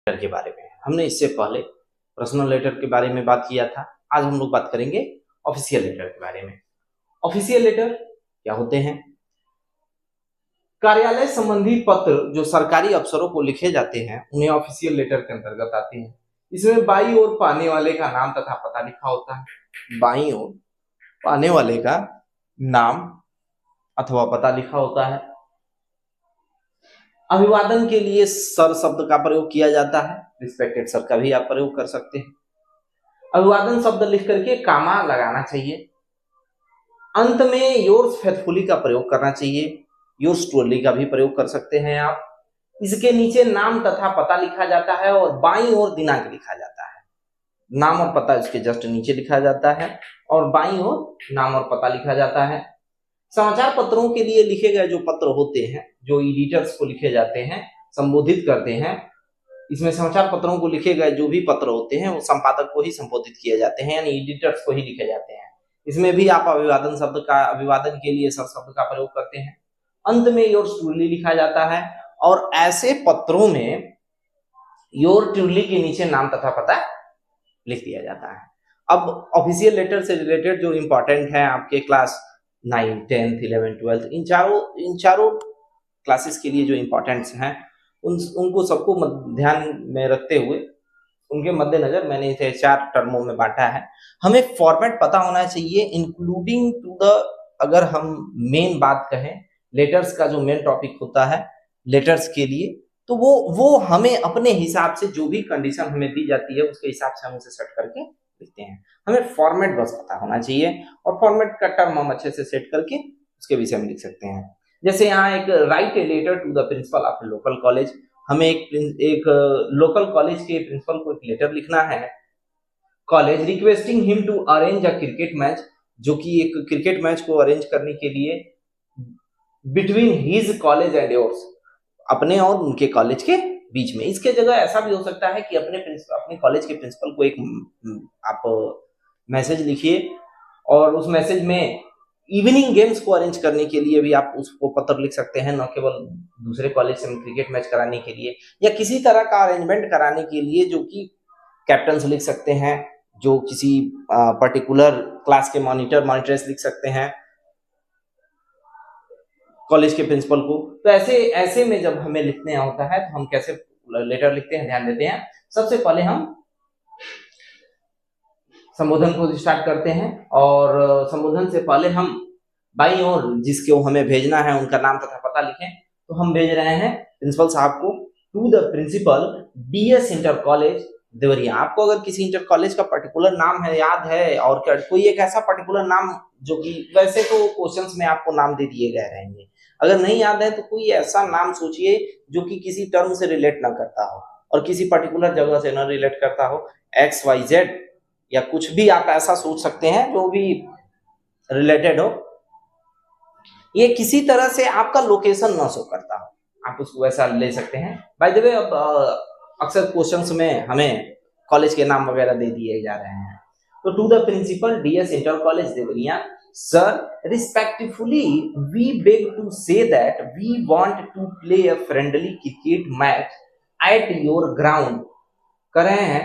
Letter के बारे में हमने इससे पहले पर्सनल लेटर के बारे में बात किया था। आज हम लोग बात करेंगे ऑफिशियल लेटर के बारे में। ऑफिशियल लेटर क्या होते हैं? कार्यालय संबंधी पत्र जो सरकारी अफसरों को लिखे जाते हैं उन्हें ऑफिशियल लेटर के अंतर्गत आते हैं। इसमें बाईं ओर पाने वाले का नाम तथा पता लिखा होता है। बाईं ओर पाने वाले का नाम अथवा पता लिखा होता है। अभिवादन के लिए सर शब्द का प्रयोग किया जाता है। रिस्पेक्टेड सर का भी आप प्रयोग कर सकते हैं। अभिवादन शब्द लिख करके कामा लगाना चाहिए। अंत में योर्स फेथफुली का प्रयोग करना चाहिए। योर्स ट्रूली का भी प्रयोग कर सकते हैं आप। इसके नीचे नाम तथा पता लिखा जाता है और बाईं ओर दिनांक लिखा जाता है। नाम और पता इसके जस्ट नीचे लिखा जाता है और बाईं ओर नाम और पता लिखा जाता है। समाचार पत्रों के लिए लिखे गए जो पत्र होते हैं, जो एडिटर्स को लिखे जाते हैं, संबोधित करते हैं, इसमें समाचार पत्रों को लिखे गए जो भी पत्र होते हैं वो संपादक को ही संबोधित किए जाते हैं, यानी एडिटर्स को ही लिखे जाते हैं। इसमें भी आप अभिवादन के लिए सर शब्द का प्रयोग करते हैं। अंत में योर्स ट्रूली लिखा जाता है और ऐसे पत्रों में योर ट्रूली के नीचे नाम तथा पता लिख दिया जाता है। अब ऑफिशियल लेटर से रिलेटेड जो इंपॉर्टेंट है आपके क्लास 9, 10, 11, 12 इन चारों क्लासेस के लिए जो इंपॉर्टेंट्स हैं उनको सबको ध्यान में रखते हुए उनके मद्देनजर मैंने इसे 4 टर्मों में बांटा है। हमें फॉर्मेट पता होना चाहिए इंक्लूडिंग टू द, अगर हम मेन बात कहें लेटर्स का जो मेन टॉपिक होता है लेटर्स के लिए, तो वो हमें अपने हिसाब से जो भी कंडीशन हमें दी जाती है उसके हिसाब से हम उसे सेट करके लिखते हैं। हमें फॉर्मेट बस पता होना चाहिए और फॉर्मेट का टर्म हम अच्छे से सेट करके उसके विषय में लिख सकते हैं। जैसे यहाँ एक write a letter to the principal of local college, हमें एक लोकल कॉलेज के प्रिंसिपल को एक लेटर लिखना है। College requesting him to arrange a cricket match, जो कि एक क्रिकेट मैच को अरेंज करने के लिए between his college and yours, अपने और उनके कॉलेज के बीच में। इसके जगह ऐसा भी हो सकता है कि अपने कॉलेज के प्रिंसिपल को एक आप मैसेज लिखिए और उस मैसेज में इवनिंग गेम्स को अरेंज करने के लिए भी आप उसको पत्र लिख सकते हैं, न केवल दूसरे कॉलेज से क्रिकेट मैच कराने के लिए या किसी तरह का अरेंजमेंट कराने के लिए, जो कि कैप्टन्स लिख सकते हैं, जो किसी पर्टिकुलर क्लास के मॉनिटर्स लिख सकते हैं कॉलेज के प्रिंसिपल को। तो ऐसे में जब हमें लिखने होता है तो हम कैसे लेटर लिखते हैं, ध्यान देते हैं। सबसे पहले हम संबोधन को स्टार्ट करते हैं और संबोधन से पहले हम बाईं ओर जिसको हमें भेजना है उनका नाम तथा पता लिखें। तो हम भेज रहे हैं प्रिंसिपल साहब को, to the principal DS inter college Deoria. आपको अगर किसी इंटर कॉलेज का पर्टिकुलर नाम है, याद है, और कोई एक ऐसा पर्टिकुलर नाम जो कि वैसे तो क्वेश्चंस में आपको नाम दे दिए गए रहेंगे, अगर नहीं याद है तो कोई ऐसा नाम सोचिए जो कि किसी टर्म से रिलेट ना करता हो और किसी पर्टिकुलर जगह से ना रिलेट करता हो, XYZ या कुछ भी आप ऐसा सोच सकते हैं जो भी रिलेटेड हो, ये किसी तरह से आपका लोकेशन ना शो करता हो, आप उसको वैसा ले सकते हैं। बाय द वे अब अक्सर क्वेश्चंस में हमें कॉलेज के नाम वगैरह दे दिए जा रहे हैं। तो to the principal DS inter college Deoria, sir respectfully we beg to say that we want to play a friendly cricket match at your ground. कह रहे हैं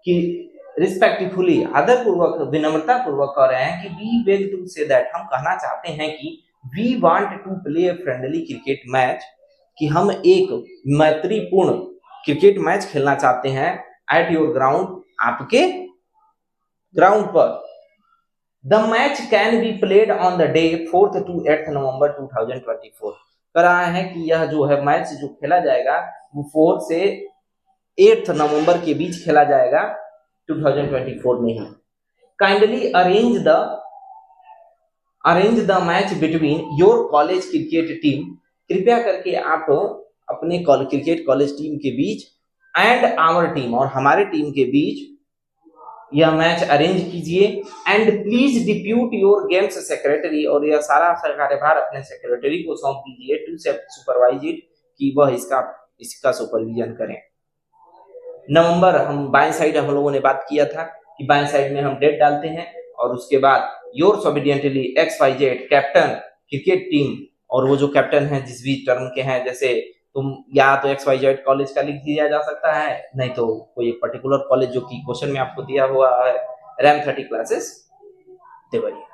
कि रिस्पेक्टफुली, आदर पूर्वक, विनम्रता पूर्वक कह रहे हैं कि we beg to say that, हम कहना चाहते हैं कि we want to play a friendly cricket match, कि हम एक मैत्रीपूर्ण क्रिकेट मैच खेलना चाहते हैं एट योर ग्राउंड, आपके ग्राउंड पर। The match can be played on the day 4th to 8th November 2024। कह रहा है कि यह जो है मैच जो खेला जाएगा वो 4 से 8 नवंबर के बीच खेला जाएगा 2024 में ही। Kindly arrange the match between your college cricket team, कृपया करके आप अपने क्रिकेट कॉलेज टीम के बीच एंड आवर टीम, और हमारे टीम के बीच यह मैच अरेंज कीजिए। And please depute your games secretary, और यह सारा कार्यभार अपने सेक्रेटरी को सौंप दीजिए, टू सुपरवाइज इट, कि वह इसका सुपरविजन करें। नवंबर, हम बाएं साइड हम लोगों ने बात किया था कि बाएं साइड में हम डेट डालते हैं और उसके बाद yours obediently XYZ captain cricket team, और वो जो कैप्टन है जिस भी टर्म के हैं, जैसे तुम या तो XYZ कॉलेज का लिख दिया जा सकता है, नहीं तो कोई एक पर्टिकुलर कॉलेज जो कि क्वेश्चन में आपको दिया हुआ है रैम 30 क्लासेस देवरिया।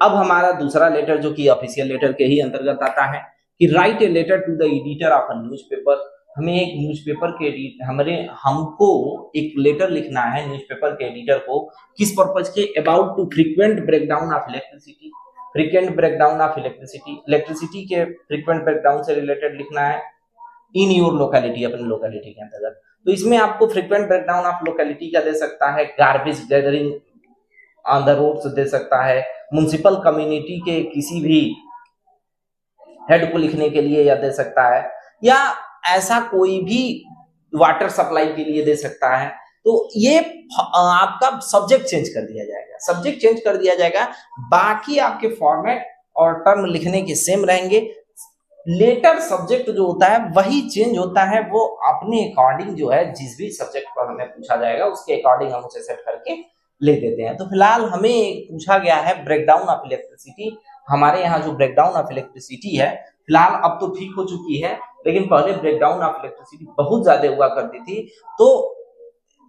अब हमारा दूसरा लेटर जो कि ऑफिशियल लेटर के ही अंतर्गत आता है कि write a letter to the editor of a newspaper. हमें एक न्यूज़पेपर के हमको एक लेटर लिखना है न्यूज़पेपर के एडिटर को, किस पर्पज के, about to frequent breakdown of electricity. Frequent breakdown of electricity के फ्रीक्वेंट ब्रेकडाउन से रिलेटेड लिखना है इन योर लोकेलिटी, अपनी लोकेलिटी के अंतर्गत। तो इसमें आपको फ्रीक्वेंट ब्रेकडाउन ऑफ लोकेलिटी का दे सकता है, garbage gathering on the roads दे सकता है, म्युनिसिपल कम्युनिटी के किसी भी हेड को लिखने के लिए या दे सकता है, या ऐसा कोई भी वाटर सप्लाई के लिए दे सकता है। तो ये आपका सब्जेक्ट चेंज कर दिया जाएगा, सब्जेक्ट चेंज कर दिया जाएगा, बाकी आपके फॉर्मेट और टर्म लिखने के सेम रहेंगे। लेटर सब्जेक्ट जो होता है वही चेंज होता है, वो अपने अकॉर्डिंग जो है जिस भी सब्जेक्ट पर हमें पूछा जाएगा उसके अकॉर्डिंग हम उसे सेट करके ले देते हैं। तो फिलहाल हमें पूछा गया है ब्रेकडाउन ऑफ इलेक्ट्रिसिटी। हमारे यहाँ जो ब्रेकडाउन ऑफ इलेक्ट्रिसिटी है फिलहाल अब तो ठीक हो चुकी है, लेकिन पहले ब्रेकडाउन ऑफ इलेक्ट्रिसिटी बहुत ज्यादा हुआ करती थी। तो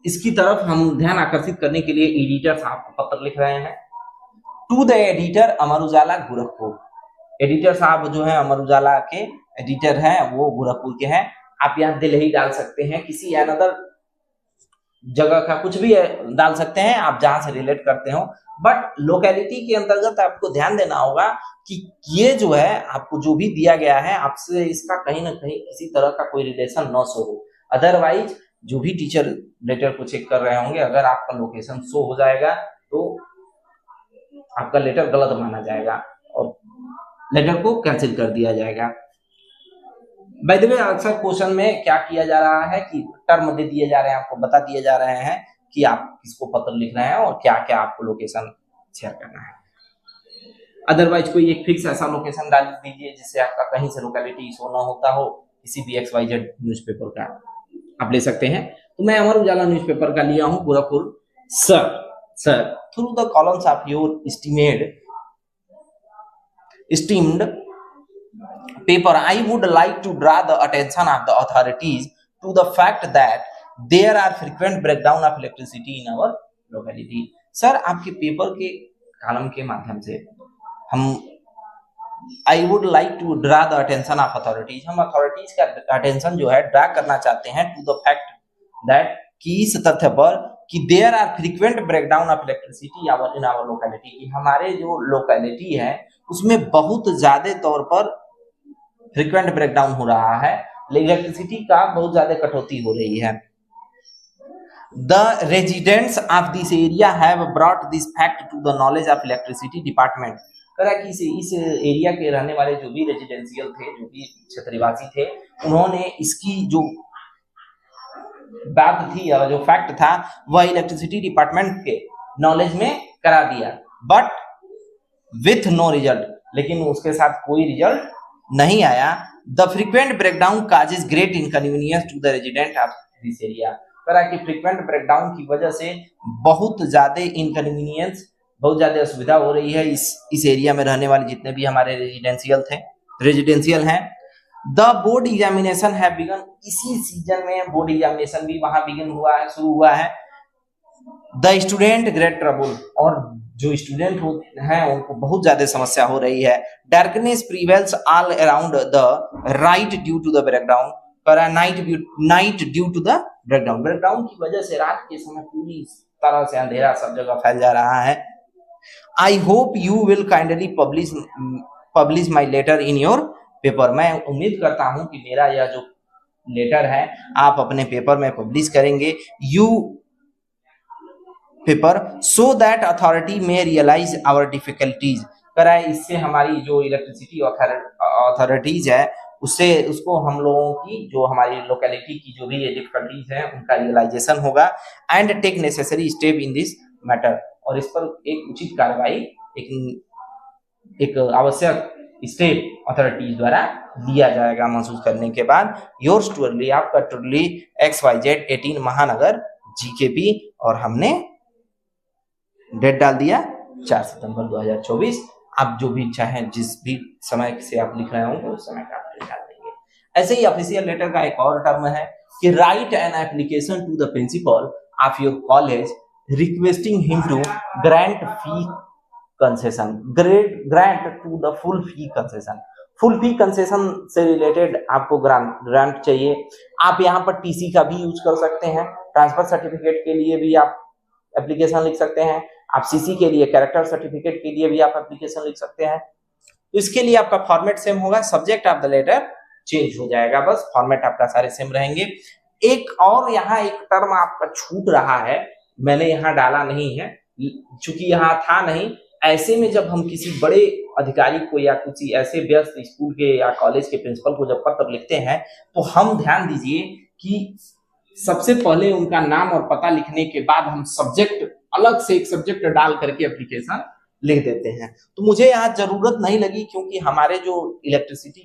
इसकी तरफ हम ध्यान आकर्षित करने के लिए एडिटर साहब को पत्र लिख रहे हैं। To the editor Amar Ujala Gorakhpur. Editor साहब जो है अमर उजाला के एडिटर हैं, वो गोरखपुर के हैं। आप यहाँ दिल्ली डाल सकते हैं, किसी अनदर जगह का कुछ भी डाल सकते हैं आप जहां से रिलेट करते हो, बट लोकेलिटी के अंतर्गत आपको ध्यान देना होगा कि ये जो है आपको जो भी दिया गया है आपसे इसका कहीं ना कहीं किसी तरह का कोई रिलेशन न शो हो। अदरवाइज जो भी टीचर लेटर को चेक कर रहे होंगे, अगर आपका लोकेशन शो हो जाएगा तो आपका लेटर गलत माना जाएगा और लेटर को कैंसिल कर दिया जाएगा। बाय द वे अक्सर क्वेश्चन में क्या किया जा रहा है कि टर्म दे दिए जा रहे हैं, आपको बता दिए जा रहे हैं कि आप किसको पत्र लिख रहे हैं और क्या क्या आपको लोकेशन शेयर करना है। अदरवाइज कोई एक फिक्स ऐसा लोकेशन डाल दीजिए जिससे आपका कहीं से लोकेलिटी शो ना होता हो। किसी भी XYZ न्यूज़पेपर का आप ले सकते हैं। तो मैं अमर उजाला न्यूज़पेपर का लिया हूं Gorakhpur. Sir through the columns of your esteemed paper, I would like to draw the attention of the authorities to the fact that there are frequent breakdown of electricity in our locality. Sir आपके paper के column के माध्यम से हम I would like to draw the attention of authorities, हम authorities का attention जो है ड्रा करना चाहते हैं टू द फैक्ट दैट, कि इस तथ्य पर कि there are frequent breakdown of electricity in our locality, कि हमारे जो लोकेलिटी है उसमें बहुत ज्यादा तौर पर फ्रीक्वेंट ब्रेकडाउन हो रहा है, इलेक्ट्रिसिटी का बहुत ज्यादा कटौती हो रही है। The residents of this area have brought this fact to the knowledge of electricity department. करा कि इस एरिया के रहने वाले जो भी रेजिडेंशियल थे, जो भी क्षेत्रवासी थे, उन्होंने इसकी जो बात थी या जो फैक्ट था वह इलेक्ट्रिसिटी डिपार्टमेंट के नॉलेज में करा दिया, बट विथ नो रिजल्ट, लेकिन उसके साथ कोई रिजल्ट नहीं आया। The frequent breakdown causes great inconvenience to the resident of this area. करा कि फ्रीक्वेंट ब्रेकडाउन की वजह से बहुत ज्यादा इनकन्वीनियंस, बहुत ज्यादा असुविधा हो रही है इस एरिया में रहने वाले जितने भी हमारे रेजिडेंशियल हैं। द बोर्ड एग्जामिनेशन है बिगन, इसी सीजन में बोर्ड एग्जामिनेशन भी वहां बिगन हुआ है, शुरू हुआ है। द स्टूडेंट ग्रेट ट्रबल, और जो स्टूडेंट हैं उनको बहुत ज्यादा समस्या हो रही है। Darkness prevails all around the right due to the breakdown, night due to the breakdown, breakdown की वजह से रात के समय पूरी तरह से अंधेरा सब जगह फैल जा रहा है। I hope you will kindly publish my letter in your paper. मैं उम्मीद करता हूं कि मेरा यह जो लेटर है आप अपने पेपर में पब्लिश करेंगे, you paper, so that authority में रियलाइज आवर डिफिकल्टीज। कराए इससे हमारी जो इलेक्ट्रिसिटी अथॉरिटीज है उसको हम लोगों की जो हमारी लोकेलिटी की जो भी डिफिकल्टीज है उनका रियलाइजेशन होगा। And take necessary step in this matter, और इस पर एक उचित कार्रवाई, एक आवश्यक स्टेप अथॉरिटीज द्वारा लिया जाएगा महसूस करने के बाद। योर्स ट्रूली, आपका ट्रूली XYZ 18 महानगर GKP, और हमने डेट डाल दिया 4 सितंबर 2024। आप जो भी चाहें जिस भी समय से आप लिख रहे होंगे उस समय का आप डेट डाल देंगे। ऐसे ही ऑफिशियल लेटर का एक और टर्म है कि write an application to the principal of your college requesting him to grant fee concession, grant to the full fee concession. Full fee concession से रिलेटेड आपको ग्रांट चाहिए। आप यहाँ पर टीसी का भी यूज कर सकते हैं, ट्रांसफर सर्टिफिकेट के लिए भी आप एप्लीकेशन लिख सकते हैं, आप सीसी के लिए कैरेक्टर सर्टिफिकेट के लिए भी आप एप्लीकेशन लिख सकते हैं। तो इसके लिए आपका फॉर्मेट सेम होगा, subject of the letter change हो जाएगा, बस फॉर्मेट आपका सारे सेम रहेंगे। एक और यहाँ एक टर्म आपका छूट रहा है, मैंने यहाँ डाला नहीं है चूंकि यहाँ था नहीं। ऐसे में जब हम किसी बड़े अधिकारी को या किसी ऐसे व्यस्त स्कूल के या कॉलेज के प्रिंसिपल को जब पत्र लिखते हैं तो हम ध्यान दीजिए कि सबसे पहले उनका नाम और पता लिखने के बाद हम सब्जेक्ट अलग से एक सब्जेक्ट डाल करके एप्लीकेशन लिख देते हैं। तो मुझे यहाँ जरूरत नहीं लगी क्योंकि हमारे जो इलेक्ट्रिसिटी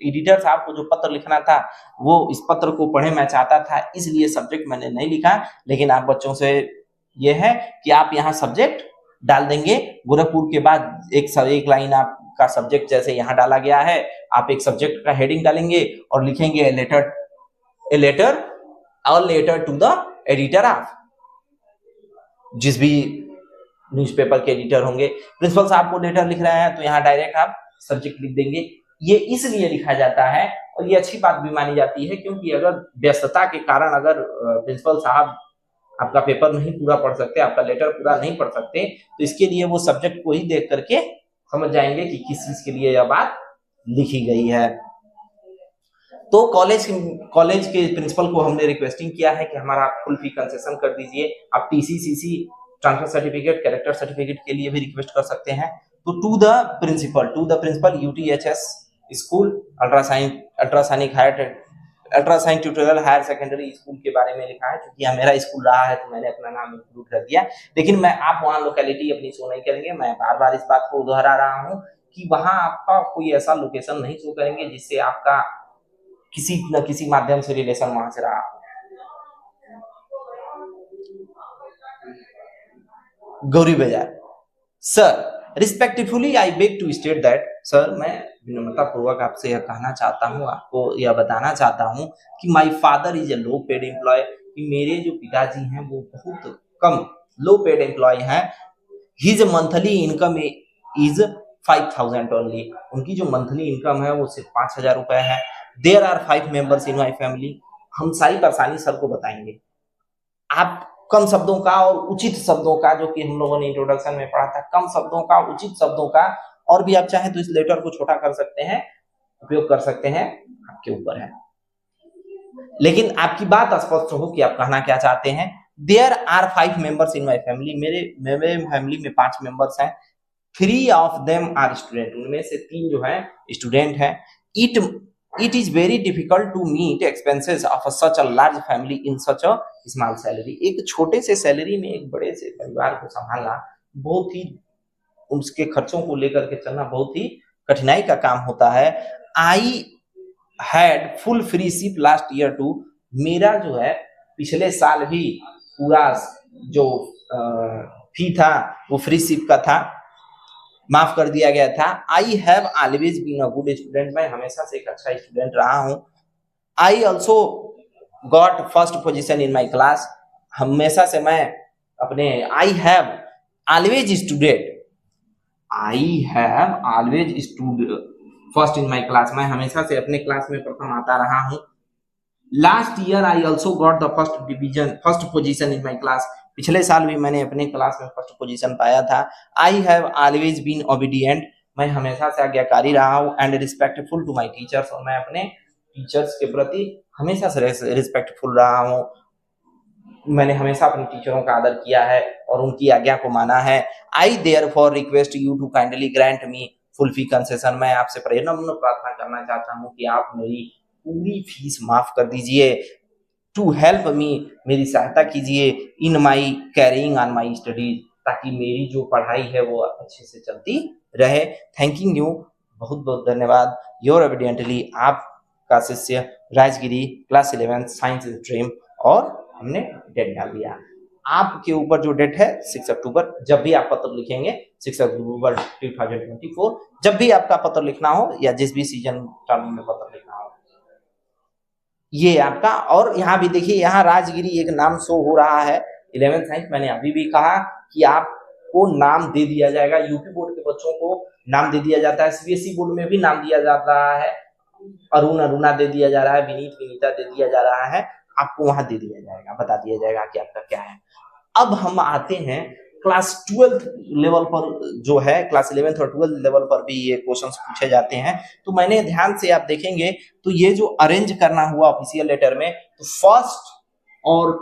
एडिटर साहब को जो पत्र लिखना था वो इस पत्र को पढ़े मैं चाहता था, इसलिए सब्जेक्ट मैंने नहीं लिखा। लेकिन आप बच्चों से ये है कि आप यहाँ सब्जेक्ट डाल देंगे, गोरखपुर के बाद एक लाइन आपका सब्जेक्ट जैसे यहाँ डाला गया है, आप एक सब्जेक्ट का हेडिंग डालेंगे और लिखेंगे letter to the editor of, जिस भी न्यूज़पेपर के एडिटर होंगे। प्रिंसिपल साहब को लेटर लिख रहे हैं तो यहाँ डायरेक्ट आप सब्जेक्ट लिख देंगे। ये इसलिए लिखा जाता है और ये अच्छी बात भी मानी जाती है क्योंकि अगर व्यस्तता के कारण अगर प्रिंसिपल साहब आपका पेपर नहीं पूरा पढ़ सकते, आपका लेटर पूरा नहीं पढ़ सकते, तो इसके लिए वो सब्जेक्ट को ही देख करके समझ जाएंगे कि किस चीज के लिए यह बात लिखी गई है। तो कॉलेज के प्रिंसिपल को हमने रिक्वेस्टिंग किया है कि हमारा फुल फी कंसेशन कर दीजिए। आप TC, CC, transfer certificate, character certificate के लिए भी रिक्वेस्ट कर सकते हैं। तो to the principal UTHS school ultra science tutorial higher secondary school के बारे में लिखा है। क्योंकि यहाँ मेरा स्कूल रहा है तो मैंने अपना नाम इंक्लूड कर दिया, लेकिन आप वहाँ लोकेलिटी अपनी शो नहीं करेंगे। मैं बार बार इस बात को दोहरा रहा हूँ कि वहाँ आपका कोई ऐसा लोकेशन नहीं शो करेंगे जिससे आपका किसी न किसी माध्यम से रिलेशन वहां से रहा हो। Gauri Bazar. Sir respectfully I beg to state that, sir मैं विनम्रता पूर्वक आपसे यह कहना चाहता हूँ, आपको यह बताना चाहता हूँ कि my father is a low paid employ, कि मेरे जो पिताजी हैं वो बहुत कम लो पेड एम्प्लॉय हैं। His monthly income is 5,000 only, उनकी जो मंथली इनकम है वो सिर्फ 5,000 रुपए है। There are 5 members in my family. हम सारी परेशानी सर को बताएंगे। आप कम शब्दों का और उचित शब्दों का, जो कि हम लोगों ने इंट्रोडक्शन में पढ़ा था, कम शब्दों का, उचित शब्दों का, और भी आप चाहें तो इस लेटर को छोटा कर सकते हैं, उपयोग कर सकते हैं, आपके ऊपर है। लेकिन आपकी बात स्पष्ट हो कि आप कहना क्या चाहते हैं। There are 5 members in my family, मेरे फैमिली में 5 मेंबर्स हैं। 3 ऑफ देम आर स्टूडेंट, उनमें से 3 जो है स्टूडेंट हैं। It is very difficult to meet expenses of such a large family in such a small salary. एक छोटे से सैलरी में एक बड़े से परिवार को संभालना बहुत ही, उसके खर्चों को लेकर के चलना बहुत ही कठिनाई का काम होता है। I had full free ship last year too. मेरा जो है पिछले साल भी पूरा जो फी था वो फ्री शिप का था, माफ कर दिया गया था। I have always been a good student, मैं हमेशा से एक अच्छा स्टूडेंट रहा हूँ। I also got first position in my class, हमेशा से मैं अपने I have always stood first in my class, मैं हमेशा से अपने क्लास में प्रथम आता रहा हूँ। Last year I also got the first position in my class, पिछले साल भी मैंने अपने क्लास में फर्स्ट पोजीशन पाया था। I have always been obedient, मैं हमेशा से आज्ञाकारी रहा हूँ। And respectful to my teachers, और मैं अपने टीचर्स के प्रति हमेशा से रिस्पेक्टफुल रहा हूँ। मैंने हमेशा अपने टीचरों का आदर किया है और उनकी आज्ञा को माना है। I therefore request you to kindly grant me full fee concession, मैं आपसे प्रेरणा प्रार्थना करना चाहता हूँ कि आप मेरी पूरी फीस माफ कर दीजिए। टू हेल्प मी, मेरी सहायता कीजिए। इन माई कैरिंग ऑन माई स्टडीज, ताकि मेरी जो पढ़ाई है वो अच्छे से चलती रहे। थैंकिंग यू, बहुत बहुत धन्यवाद। योर एविडेंटली, आपका शिष्य राजगिरी, क्लास 11 साइंस स्ट्रीम, और हमने डेट डाल दिया। आपके ऊपर जो डेट है 6 अक्टूबर, जब भी आप पत्र लिखेंगे 6 अक्टूबर 2024, जब भी आपका पत्र लिखना हो या जिस भी सीजन टर्म में पत्र लिखना हो, ये आपका। और यहाँ भी देखिए, यहाँ राजगिरी एक नाम शो हो रहा है 11th साइंस। मैंने अभी भी कहा कि आपको नाम दे दिया जाएगा, यूपी बोर्ड के बच्चों को नाम दे दिया जाता है, सीबीएसई बोर्ड में भी नाम दिया जा रहा है, अरुण अरुणा दे दिया जा रहा है, विनीत विनीता दे दिया जा रहा है, आपको वहां दे दिया जाएगा, बता दिया जाएगा कि आपका क्या है। अब हम आते हैं क्लास 12th लेवल पर, जो है क्लास 11th और 12th लेवल पर भी ये क्वेश्चंस पूछे जाते हैं। तो मैंने ध्यान से आप देखेंगे तो ये जो अरेंज करना हुआ ऑफिशियल लेटर में, तो फर्स्ट और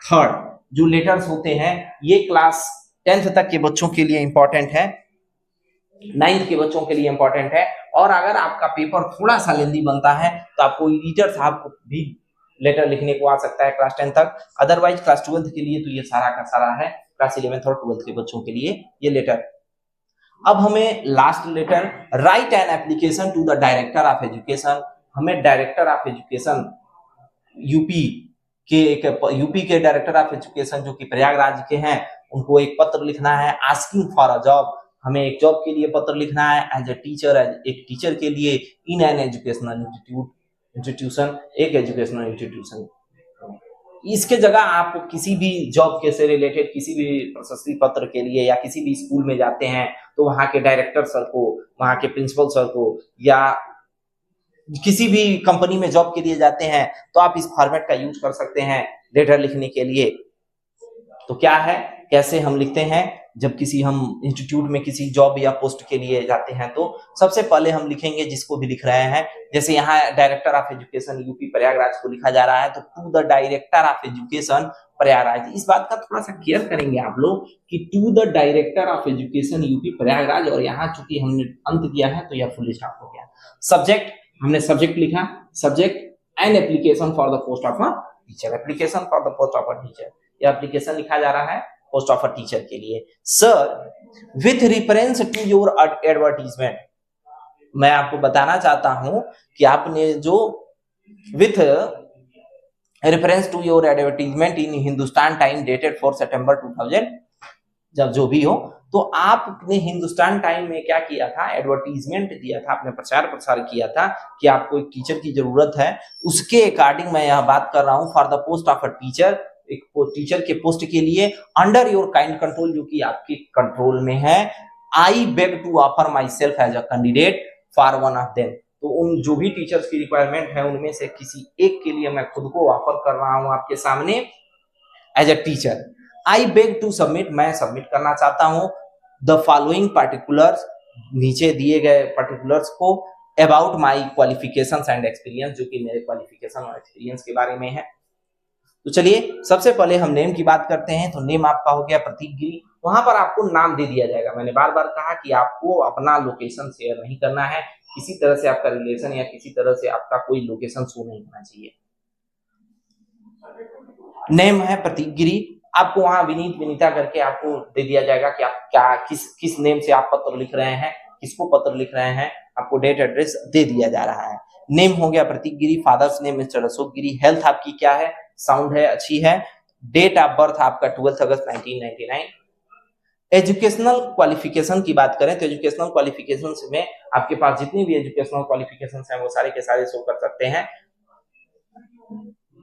थर्ड जो लेटर्स होते हैं ये क्लास 10th तक के बच्चों के लिए इंपॉर्टेंट है, 9th के बच्चों के लिए इंपॉर्टेंट है। और अगर आपका पेपर थोड़ा सा लेंदी बनता है तो आपको एडिटर साहब को भी लेटर लिखने को आ सकता है क्लास 10 तक। अदरवाइज क्लास 12th के लिए तो ये सारा का सारा है, क्लास 11th और 12th के बच्चों के लिए ये लेटर। अब हमें last letter, write an application to the director of education. हमें डायरेक्टर ऑफ एजुकेशन यूपी के डायरेक्टर ऑफ एजुकेशन जो कि प्रयागराज के हैं, उनको एक पत्र लिखना है आस्किंग फॉर अ जॉब। हमें एक जॉब के लिए पत्र लिखना है एज ए टीचर, एक टीचर के लिए इन एन एजुकेशनल इंस्टीट्यूशन, एक एजुकेशनल इंस्टीट्यूशन। इसके जगह आप किसी भी जॉब के से रिलेटेड किसी भी प्रशस्ति पत्र के लिए या किसी भी स्कूल में जाते हैं तो वहां के डायरेक्टर सर को, वहां के प्रिंसिपल सर को, या किसी भी कंपनी में जॉब के लिए जाते हैं तो आप इस फॉर्मेट का यूज कर सकते हैं लेटर लिखने के लिए। तो क्या है, कैसे हम लिखते हैं, जब किसी हम इंस्टीट्यूट में किसी जॉब या पोस्ट के लिए जाते हैं तो सबसे पहले हम लिखेंगे जिसको भी लिख रहे हैं, जैसे यहाँ director of education UP Prayagraj को लिखा जा रहा है तो to the director of education Prayagraj. इस बात का थोड़ा सा केयर करेंगे आप लोग कि to the director of education UP Prayagraj, और यहाँ चूंकि हमने अंत किया है तो यह फुल स्टॉप हो गया। सब्जेक्ट, हमने सब्जेक्ट लिखा, subject an application for the post of a teacher, application for the post of a teacher, यह एप्लीकेशन लिखा जा रहा है पोस्ट ऑफ अ टीचर के लिए। Sir with reference to your advertisement, मैं आपको बताना चाहता हूं कि आपने जो with reference to your advertisement in Hindustan time dated 4 September 2000, जब जो भी हो, तो आपने हिंदुस्तान टाइम में क्या किया था, एडवर्टीजमेंट दिया था, आपने प्रचार प्रसार किया था कि आपको एक टीचर की जरूरत है। उसके अकॉर्डिंग मैं यह बात कर रहा हूं for the post of a teacher, एक टीचर के पोस्ट के लिए अंडर योर काइंड कंट्रोल, जो कि आपके कंट्रोल में है। I beg to offer myself as a candidate for one of them, तो उन जो भी टीचर्स की रिक्वायरमेंट है उनमें से किसी एक के लिए मैं खुद को ऑफर कर रहा हूं आपके सामने as a teacher. I beg to submit, मैं सबमिट करना चाहता हूं द फॉलोइंग पार्टिकुलर्स, नीचे दिए गए पार्टिकुलर्स को, about my qualifications and experience, जो कि मेरे क्वालिफिकेशन और एक्सपीरियंस के बारे में है। तो चलिए सबसे पहले हम नेम की बात करते हैं। तो नेम आपका हो गया प्रतीक गिरी, वहां पर आपको नाम दे दिया जाएगा। मैंने बार बार कहा कि आपको अपना लोकेशन शेयर नहीं करना है, किसी तरह से आपका रिलेशन या किसी तरह से आपका कोई लोकेशन शो नहीं होना चाहिए। नेम है प्रतीक गिरी, आपको वहां विनीत विनीता करके आपको दे दिया जाएगा कि आप क्या किस नेम से आप पत्र लिख रहे हैं, किसको पत्र लिख रहे हैं, आपको डेट एड्रेस दे दिया जा रहा है। नेम हो गया प्रतीक गिरी, फादर्स नेम मिस्टर अशोक गिरी, हेल्थ आपकी क्या है, साउंड है, अच्छी है, डेट ऑफ बर्थ आपका 12 अगस्त 1999। एजुकेशनल क्वालिफिकेशन की बात करें तो एजुकेशनल क्वालिफिकेशन में आपके पास जितनी भी एजुकेशनल क्वालिफिकेशन हैं वो सारे के सारे शो कर सकते हैं।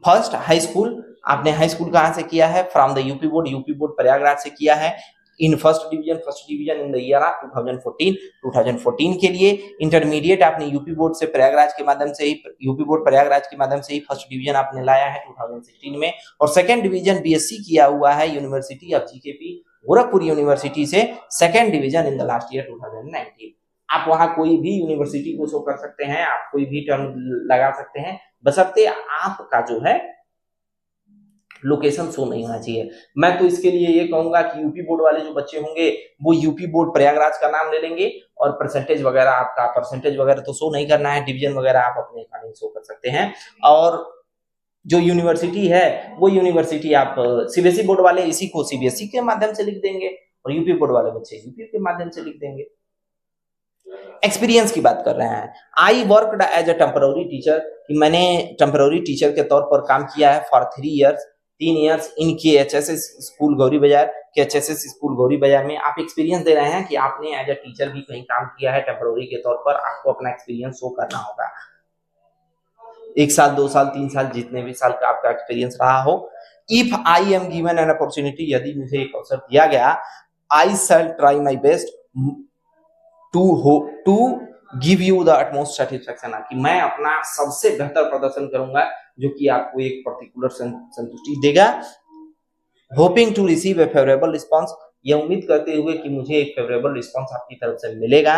फर्स्ट हाई स्कूल, आपने हाई स्कूल कहां से किया है, from the UP board Prayagraj से किया है, in first division in the year of 2014 के लिए। इंटरमीडिएट आपने यूपी बोर्ड से प्रयागराज के माध्यम से ही, यूपी बोर्ड प्रयागराज के माध्यम से ही फर्स्ट डिवीजन आपने लाया है 2016 में, और सेकंड डिवीजन बीएससी किया हुआ है university of GKP Gorakhpur university से, second division in the last year 2019। आप वहां कोई भी यूनिवर्सिटी को शो कर सकते हैं, आप कोई भी टर्म लगा सकते हैं, बशर्ते आपका जो है लोकेशन शो नहीं होना चाहिए। मैं तो इसके लिए ये कहूंगा कि यूपी बोर्ड वाले जो बच्चे होंगे वो यूपी बोर्ड प्रयागराज का नाम ले लेंगे, और परसेंटेज वगैरह तो शो नहीं करना है, डिवीजन वगैरह आप अपने अकॉर्डिंग शो कर सकते हैं। और जो यूनिवर्सिटी है वो यूनिवर्सिटी आप सीबीएसई बोर्ड वाले इसी को सीबीएसई के माध्यम से लिख देंगे, और यूपी बोर्ड वाले बच्चे यूपी के माध्यम से लिख देंगे। एक्सपीरियंस की बात कर रहे हैं, I worked as a temporary teacher, कि मैंने टेम्पररी टीचर के तौर पर काम किया है for 3 years 3 years in KHSS school Gauri बाजार, KHSS स्कूल गौरी बाजार में आप एक्सपीरियंस दे रहे हैं कि आपने एज अ टीचर भी कहीं काम किया है टेम्पररी के तौर पर, आपको अपना एक्सपीरियंस शो करना होगा। 1 साल 2 साल 3 साल जितने भी साल का आपका एक्सपीरियंस रहा हो। If I am given an opportunity, यदि मुझे एक अवसर दिया गया, I shall try my best to give you the utmost satisfaction, कि मैं अपना सबसे बेहतर प्रदर्शन करूंगा जो कि आपको एक पर्टिकुलर संतुष्टि देगा। Hoping to receive a favourable response, ये उम्मीद करते हुए कि मुझे एक फेवरेबल रिस्पॉन्स आपकी तरफ से मिलेगा।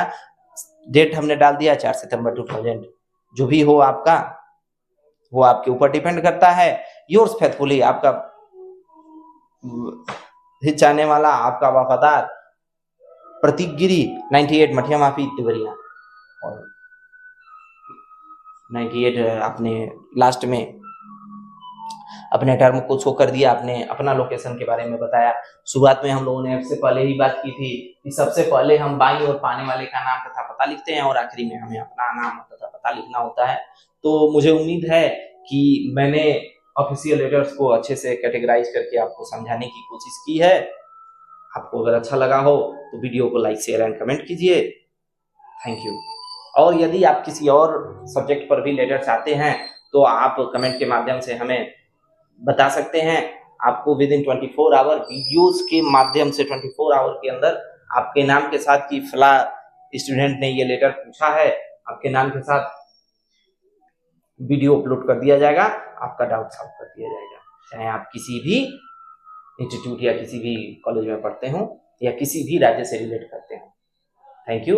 डेट हमने डाल दिया 4 सितंबर 2000। जो भी हो आपका वो आपके ऊपर डिपेंड करता है। योर्स फेथफुली, आपका हिचाने वाला, आपका वफादार प्रतीक गिरी, 98 मठिया माफी तिवरिया। और 98 आपने लास्ट में अपने टर्म को शो कर दिया, आपने अपना लोकेशन के बारे में बताया। शुरुआत में हम लोगों ने इससे पहले ही बात की थी कि सबसे पहले हम बाईं ओर पाने वाले का नाम तथा पता लिखते हैं और आखिरी में हमें अपना नाम तथा पता लिखना होता है। तो मुझे उम्मीद है कि मैंने ऑफिशियल लेटर्स को अच्छे से कैटेगराइज करके आपको समझाने की कोशिश की है। आपको अगर अच्छा लगा हो तो वीडियो को लाइक शेयर एंड कमेंट कीजिए। Thank you. और यदि आप किसी और सब्जेक्ट पर भी लेटर चाहते हैं तो आप कमेंट के माध्यम से हमें बता सकते हैं। आपको विद इन 24 आवर वीडियोस के माध्यम से 24 आवर के अंदर आपके नाम के साथ कि फला स्टूडेंट ने ये लेटर पूछा है, आपके नाम के साथ वीडियो अपलोड कर दिया जाएगा, आपका डाउट सॉल्व कर दिया जाएगा। चाहे आप किसी भी इंस्टीट्यूट या किसी भी कॉलेज में पढ़ते हो या किसी भी राज्य से रिलेट करते हो। Thank you.